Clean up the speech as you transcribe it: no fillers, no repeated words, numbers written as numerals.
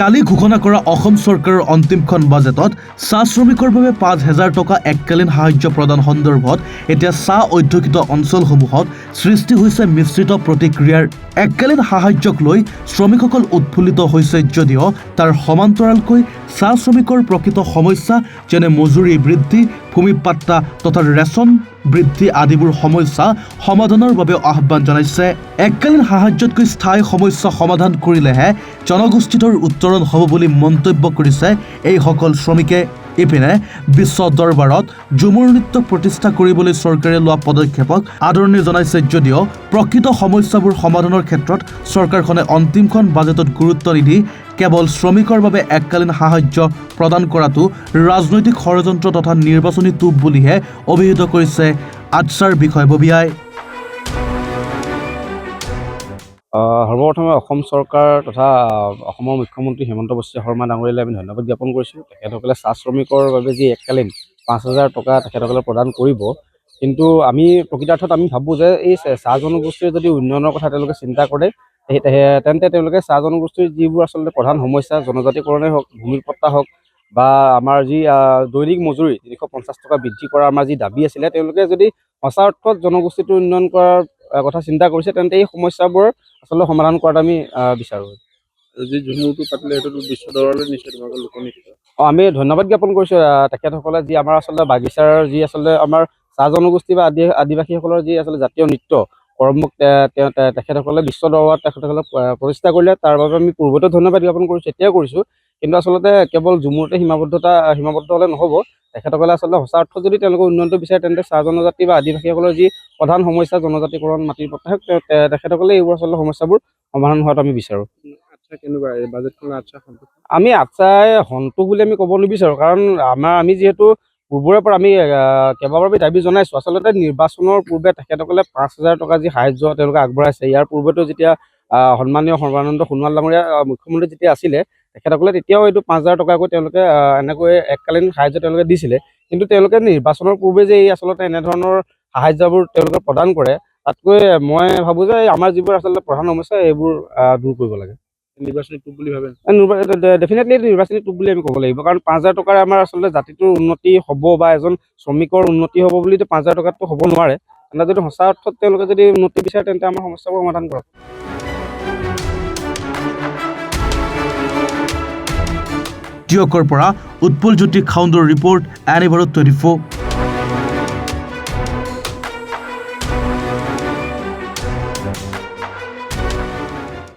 কালি ঘোষণা কৰা অসম চৰকাৰৰ অন্তিমখন বাজেটত চাহ শ্ৰমিকৰ বাবে ৫,০০০ টকা এককালীন সাহায্য প্ৰদান সন্দৰ্ভত এতিয়া চাহ অধ্যুষিত অঞ্চলসমূহত সৃষ্টি হৈছে মিশ্ৰিত প্ৰতিক্ৰিয়াৰ। এককালীন সাহায্যক লৈ শ্ৰমিকসকল উৎফুল্লিত হৈছে যদিও তাৰ সমান্তৰালকৈ চাহ শ্ৰমিকৰ প্ৰকৃত সমস্যা যেনে মজুৰি বৃদ্ধি, ভূমি পাট্টা তথা ৰেচন বৃদ্ধি আদিবোৰ সমস্যা সমাধানৰ বাবে আহ্বান জনাইছে। এককালীন সাহায্যতকৈ স্থায়ী সমস্যা সমাধান কৰিলেহে জনগোষ্ঠীটোৰ উত্তৰণ হ'ব বুলি মন্তব্য কৰিছে এইসকল শ্ৰমিকে। ইপিনে বিশ্ব দৰবাৰত ঝুমুৰ নৃত্য প্ৰতিষ্ঠা কৰিবলৈ চৰকাৰে লোৱা পদক্ষেপক আদৰণি জনাইছে যদিও প্ৰকৃত সমস্যাবোৰ সমাধানৰ ক্ষেত্ৰত চৰকাৰখনে অন্তিমখন বাজেটত গুৰুত্ব নিদি কেৱল শ্ৰমিকৰ বাবে এককালীন সাহায্য প্ৰদান কৰাটো ৰাজনৈতিক ষড়যন্ত্ৰ তথা নিৰ্বাচনী টোপ বুলিহে অভিহিত কৰিছে আটছাৰ বিষয়ববীয়াই। সৰ্বপ্ৰথমে অসম চৰকাৰ তথা অসমৰ মুখ্যমন্ত্ৰী হিমন্ত বিশ্ব শৰ্মা ডাঙৰীয়ালৈ আমি ধন্যবাদ জ্ঞাপন কৰিছোঁ। তেখেতসকলে চাহ শ্ৰমিকৰ বাবে যি এককালীন ৫,০০০ টকা তেখেতসকলে প্ৰদান কৰিব, কিন্তু আমি প্ৰকৃতাৰ্থত আমি ভাবোঁ যে এই চাহ জনগোষ্ঠীৰ যদি উন্নয়নৰ কথা তেওঁলোকে চিন্তা কৰে তেন্তে তেওঁলোকে চাহ জনগোষ্ঠীৰ যিবোৰ আচলতে প্ৰধান সমস্যা, জনজাতিকৰণেই হওক, ভূমিৰ পট্টা হওক বা আমাৰ যি দৈনিক মজুৰি ৩৫০ টকা বৃদ্ধি কৰাৰ আমাৰ যি দাবী আছিলে, তেওঁলোকে যদি সঁচা অৰ্থত জনগোষ্ঠীটো উন্নয়ন কৰাৰ কথা চিন্তা কৰিছে তেন্তে এই সমস্যাবোৰ আচলতে সমাধান কৰাটো আমি বিচাৰোঁ। যি ঝুমুৰটো পাতিলে সেইটোতো বিশ্ব দৰবাৰলৈ নিছে তোমালোকৰ লোকনৃত্য। আমি ধন্যবাদ জ্ঞাপন কৰিছোঁ তেখেতসকলে যি আমাৰ আচলতে বাগিচাৰ যি আচলতে আমাৰ চাহ জনগোষ্ঠী বা আদিবাসীসকলৰ যি আচলতে জাতীয় নৃত্য কৰ্মক তেখেতসকলে বিশ্ব দৰবাৰত তেখেতসকলে প্ৰতিষ্ঠা কৰিলে, তাৰ বাবে আমি পূৰ্বতে ধন্যবাদ জ্ঞাপন কৰিছোঁ, এতিয়াও কৰিছোঁ। কিন্তু আচলতে কেৱল ঝুমুৰতে সীমাবদ্ধ হ'লে নহ'ব। তেখেতসকলে আচলতে সঁচা অৰ্থত যদি তেওঁলোকে উন্নয়নটো বিচাৰে তেন্তে চাহ জনজাতি বা আদিবাসীসকলৰ যি প্ৰধান সমস্যা, জনজাতিকৰণ, মাটিৰ পট্টা, তেখেতসকলে এইবোৰ আচলতে সমস্যাবোৰ সমাধান হোৱাটো আমি বিচাৰোঁ। আচ্ছা, কেনেকুৱা এই বাজেটখনৰ আচ্ছা সন্তোষ? আমি আচ্ছাই সন্তোষ বুলি আমি ক'ব নিবিচাৰোঁ, কাৰণ আমি যিহেতু পূৰ্বৰে পৰা আমি কেইবাবাৰো দাবী জনাইছোঁ। আচলতে নিৰ্বাচনৰ পূৰ্বে তেখেতসকলে ৫,০০০ টকা যি সাহায্য তেওঁলোকে আগবঢ়াইছে, ইয়াৰ পূৰ্বেতো যেতিয়া সন্মানীয় সৰ্বানন্দ সোণোৱাল ডাঙৰীয়া মুখ্যমন্ত্ৰী যেতিয়া আছিলে, তেখেতসকলে তেতিয়াও এইটো ৫,০০০ টকাকৈ তেওঁলোকে এনেকৈ এককালীন সাহায্য তেওঁলোকে দিছিলে। কিন্তু তেওঁলোকে নিৰ্বাচনৰ পূৰ্বে যে এই আচলতে এনেধৰণৰ সাহায্যবোৰ তেওঁলোকে প্ৰদান কৰে, তাতকৈ মই ভাবোঁ যে আমাৰ যিবোৰ আচলতে প্ৰধান সমস্যা এইবোৰ দূৰ কৰিব লাগে। নিৰ্বাচনী টোপ বুলি ভাবে? ডেফিনেটলি নিৰ্বাচনী টোপ বুলি আমি ক'ব লাগিব, কাৰণ ৫,০০০ টকাৰ আমাৰ আচলতে জাতিটোৰ উন্নতি হ'ব বা এজন শ্ৰমিকৰ উন্নতি হ'ব বুলিতো 5,০০০ টকাততো হ'ব নোৱাৰে। তেন্তে যদি সঁচা অৰ্থত তেওঁলোকে যদি উন্নতি বিচাৰে তেন্তে আমাৰ সমস্যাবোৰ সমাধান কৰক। টিয়কৰ পৰা উৎপল জ্যোতি খাউণ্ডৰ ৰিপৰ্ট, এনি ভাৰত 24।